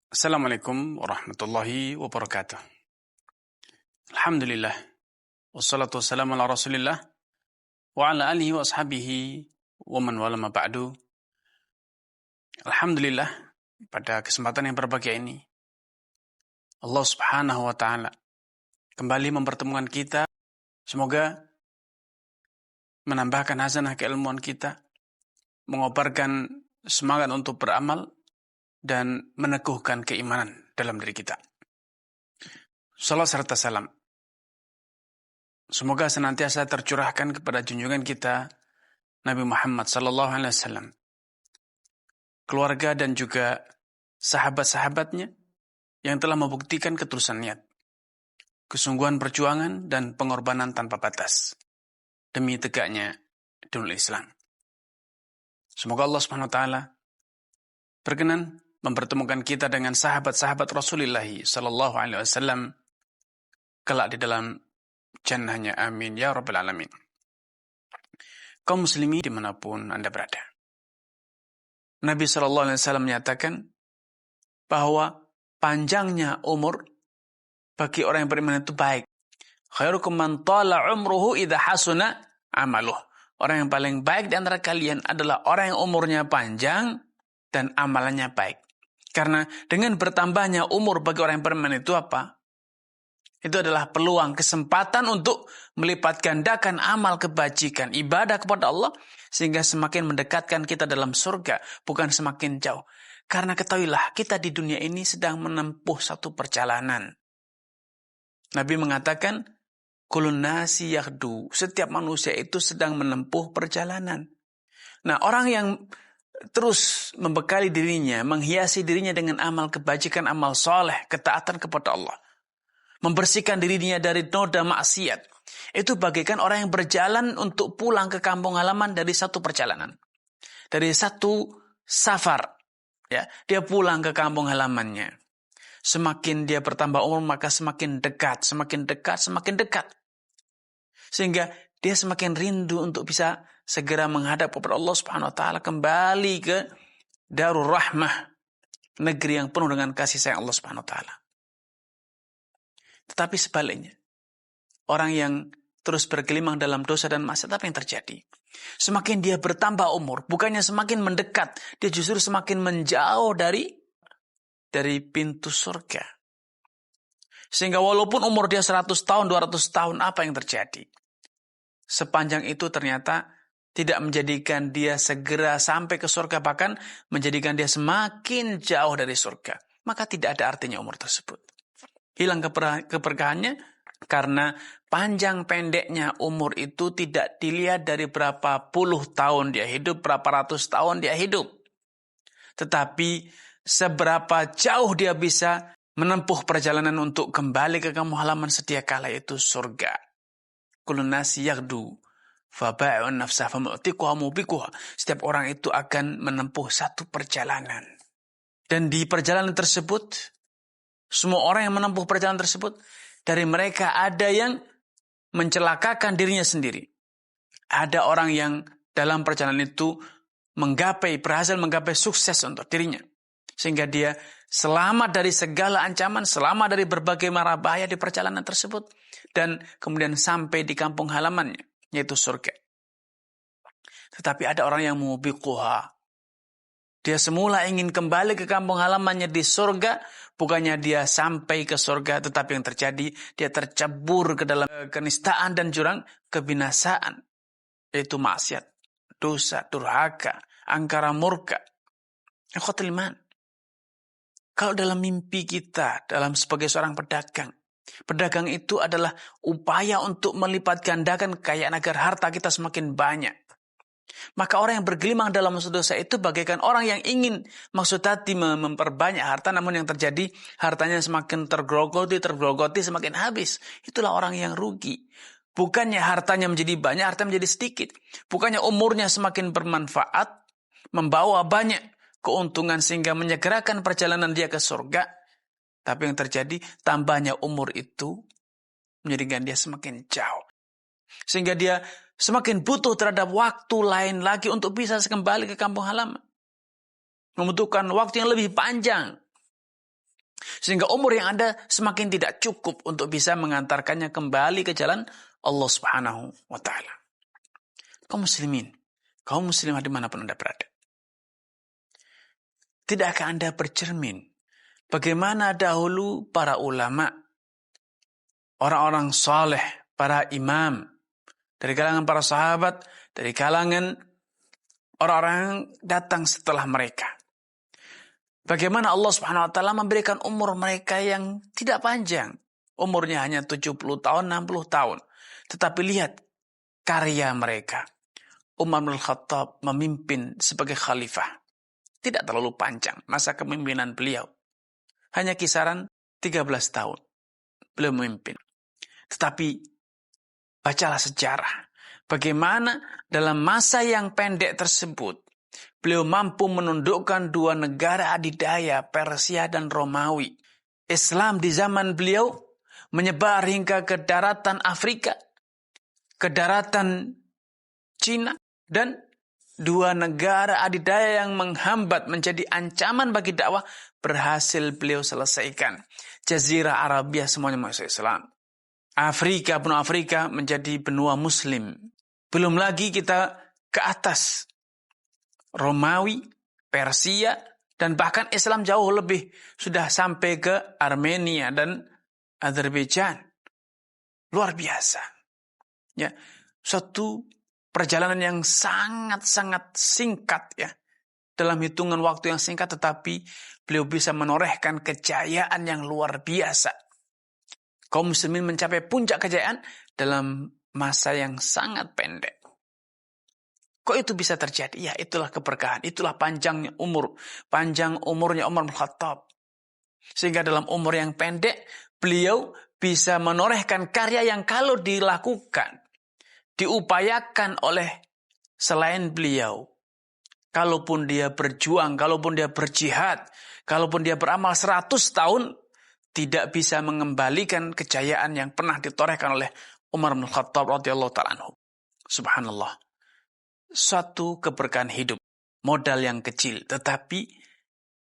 Assalamualaikum warahmatullahi wabarakatuh. Alhamdulillah. Wassalatu wassalamu ala rasulillah. Wa ala alihi wa ashabihi wa man wala ma ba'du. Alhamdulillah, pada kesempatan yang berbahagia ini, Allah subhanahu wa ta'ala kembali mempertemukan kita. Semoga menambahkan hasanah keilmuan kita, mengobarkan semangat untuk beramal, dan meneguhkan keimanan dalam diri kita. Salam serta salam semoga senantiasa tercurahkan kepada junjungan kita Nabi Muhammad SAW, keluarga dan juga sahabat-sahabatnya yang telah membuktikan ketulusan niat, kesungguhan perjuangan dan pengorbanan tanpa batas demi tegaknya dinul Islam. Semoga Allah SWT berkenan mempertemukan kita dengan sahabat-sahabat Rasulullah SAW kelak di dalam jannahnya. Amin ya rabbal alamin. Kaum muslimin dimanapun Anda berada, Nabi SAW menyatakan bahwa panjangnya umur bagi orang yang beriman itu baik. Khairukum man tala umruhu idza hasuna amaluh. Orang yang paling baik di antara kalian adalah orang yang umurnya panjang dan amalannya baik. Karena dengan bertambahnya umur bagi orang yang beriman itu apa? Itu adalah peluang, kesempatan untuk melipat gandakan amal kebajikan, ibadah kepada Allah, sehingga semakin mendekatkan kita dalam surga, bukan semakin jauh. Karena ketahuilah, kita di dunia ini sedang menempuh satu perjalanan. Nabi mengatakan, kulun nasi yaghdu, setiap manusia itu sedang menempuh perjalanan. Nah, orang yang terus membekali dirinya, menghiasi dirinya dengan amal kebajikan, amal soleh, ketaatan kepada Allah, membersihkan dirinya dari noda maksiat, itu bagaikan orang yang berjalan untuk pulang ke kampung halaman dari satu perjalanan, dari satu safar. Ya, dia pulang ke kampung halamannya. Semakin dia bertambah umur, maka semakin dekat, semakin dekat, semakin dekat. Sehingga dia semakin rindu untuk bisa segera menghadap kepada Allah Subhanahu wa taala, kembali ke Darur Rahmah, negeri yang penuh dengan kasih sayang Allah Subhanahu wa taala. Tetapi sebaliknya, orang yang terus bergelimang dalam dosa dan maksiat, apa yang terjadi? Semakin dia bertambah umur, bukannya semakin mendekat, dia justru semakin menjauh dari pintu surga. Sehingga walaupun umur dia 100 tahun, 200 tahun, apa yang terjadi? Sepanjang itu ternyata tidak menjadikan dia segera sampai ke surga, bahkan menjadikan dia semakin jauh dari surga. Maka tidak ada artinya umur tersebut. Hilang keberkahannya karena panjang pendeknya umur itu tidak dilihat dari berapa puluh tahun dia hidup, berapa ratus tahun dia hidup. Tetapi seberapa jauh dia bisa menempuh perjalanan untuk kembali ke kampung halaman sedia kala, itu surga. Kulun nasi yaghdu fabai'un nafsah famu'tiquha mubiquha. Setiap orang itu akan menempuh satu perjalanan. Dan di perjalanan tersebut, semua orang yang menempuh perjalanan tersebut, dari mereka ada yang mencelakakan dirinya sendiri. Ada orang yang dalam perjalanan itu berhasil menggapai sukses untuk dirinya. Sehingga dia selamat dari segala ancaman, selamat dari berbagai mara bahaya di perjalanan tersebut. Dan kemudian sampai di kampung halamannya, yaitu surga. Tetapi ada orang yang mubiquha. Dia semula ingin kembali ke kampung halamannya di surga. Bukannya dia sampai ke surga, tetapi yang terjadi, dia tercebur ke dalam kenistaan dan jurang kebinasaan. Yaitu maksiat, dosa, durhaka, angkara murka. Ikhwatul iman. Kalau dalam mimpi kita, sebagai seorang pedagang itu adalah upaya untuk melipat gandakan kekayaan agar harta kita semakin banyak. Maka orang yang bergelimang dalam dosa itu bagaikan orang yang ingin maksud hati memperbanyak harta, namun yang terjadi hartanya semakin tergerogoti, semakin habis. Itulah orang yang rugi. Bukannya hartanya menjadi banyak, hartanya menjadi sedikit. Bukannya umurnya semakin bermanfaat, membawa banyak keuntungan sehingga menyegerakan perjalanan dia ke surga. Tapi yang terjadi, tambahnya umur itu menjadikan dia semakin jauh. Sehingga dia semakin butuh terhadap waktu lain lagi untuk bisa kembali ke kampung halaman. Membutuhkan waktu yang lebih panjang. Sehingga umur yang ada semakin tidak cukup untuk bisa mengantarkannya kembali ke jalan Allah Subhanahu wa Ta'ala. Kaum muslimin, kaum muslimah dimanapun Anda berada. Tidakkah Anda bercermin bagaimana dahulu para ulama, orang-orang soleh, para imam, dari kalangan para sahabat, dari kalangan orang-orang yang datang setelah mereka. Bagaimana Allah Subhanahu wa Ta'ala memberikan umur mereka yang tidak panjang. Umurnya hanya 70 tahun, 60 tahun. Tetapi lihat karya mereka. Umar bin Khattab memimpin sebagai khalifah. Tidak terlalu panjang masa kepemimpinan beliau. Hanya kisaran 13 tahun beliau memimpin. Tetapi bacalah sejarah. Bagaimana dalam masa yang pendek tersebut beliau mampu menundukkan dua negara adidaya, Persia dan Romawi. Islam di zaman beliau menyebar hingga ke daratan Afrika, ke daratan Cina, dan dua negara adidaya yang menghambat menjadi ancaman bagi dakwah berhasil beliau selesaikan. Jazirah Arabia semuanya masuk Islam. Afrika, benua Afrika menjadi benua Muslim. Belum lagi kita ke atas. Romawi, Persia, dan bahkan Islam jauh lebih. Sudah sampai ke Armenia dan Azerbaijan. Luar biasa. Ya, suatu perjalanan yang sangat-sangat singkat ya. Dalam hitungan waktu yang singkat, tetapi beliau bisa menorehkan kejayaan yang luar biasa. Kaum muslimin mencapai puncak kejayaan dalam masa yang sangat pendek. Kok itu bisa terjadi? Ya, itulah keberkahan, itulah panjangnya umur. Panjang umurnya Umar bin Khattab. Sehingga dalam umur yang pendek, beliau bisa menorehkan karya yang kalau dilakukan, diupayakan oleh selain beliau. Kalaupun dia berjuang, kalaupun dia berjihad, kalaupun dia beramal 100 tahun, tidak bisa mengembalikan kejayaan yang pernah ditorehkan oleh Umar bin Khattab radhiyallahu ta'ala anhu. Subhanallah. Suatu keberkahan hidup, modal yang kecil, tetapi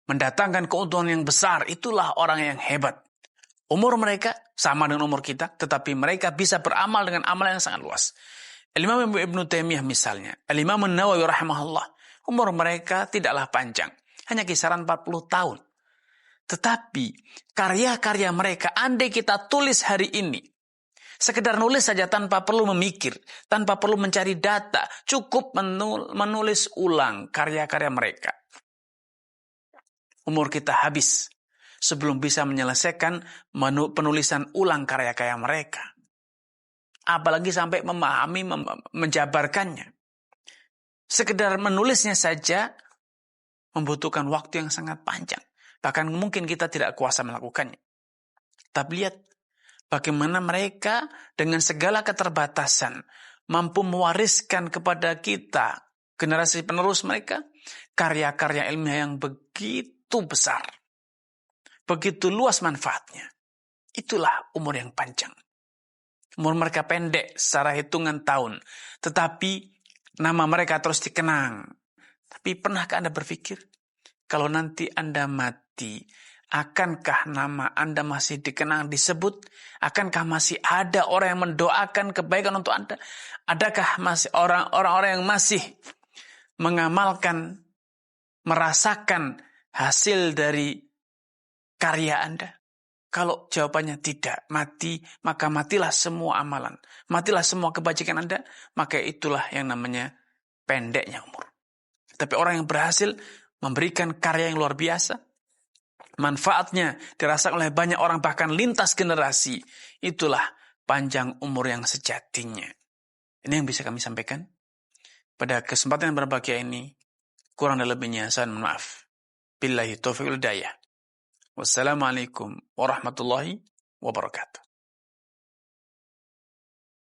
mendatangkan keuntungan yang besar. Itulah orang yang hebat. Umur mereka sama dengan umur kita, tetapi mereka bisa beramal dengan amal yang sangat luas. Al-Imam Ibnu Taimiyah misalnya, Al-Imam Nawawi rahimahullah, umur mereka tidaklah panjang, hanya kisaran 40 tahun. Tetapi karya-karya mereka, andai kita tulis hari ini, sekedar nulis saja tanpa perlu memikir, tanpa perlu mencari data, cukup menulis ulang karya-karya mereka. Umur kita habis sebelum bisa menyelesaikan penulisan ulang karya-karya mereka. Apalagi sampai memahami, menjabarkannya. Sekedar menulisnya saja membutuhkan waktu yang sangat panjang. Bahkan mungkin kita tidak kuasa melakukannya. Tapi lihat bagaimana mereka dengan segala keterbatasan mampu mewariskan kepada kita, generasi penerus mereka, karya-karya ilmiah yang begitu besar. Begitu luas manfaatnya. Itulah umur yang panjang. Umur mereka pendek secara hitungan tahun. Tetapi nama mereka terus dikenang. Tapi pernahkah Anda berpikir, kalau nanti Anda mati, akankah nama Anda masih dikenang, disebut? Akankah masih ada orang yang mendoakan kebaikan untuk Anda? Adakah masih orang-orang yang masih mengamalkan, merasakan hasil dari karya Anda? Kalau jawabannya tidak, mati, maka matilah semua amalan. Matilah semua kebajikan Anda, maka itulah yang namanya pendeknya umur. Tapi orang yang berhasil memberikan karya yang luar biasa, manfaatnya dirasakan oleh banyak orang, bahkan lintas generasi, itulah panjang umur yang sejatinya. Ini yang bisa kami sampaikan. Pada kesempatan yang berbahagia ini, kurang dan lebihnya saya mohon maaf. Billahi taufiq wal hidayah. Wassalamualaikum warahmatullahi wabarakatuh.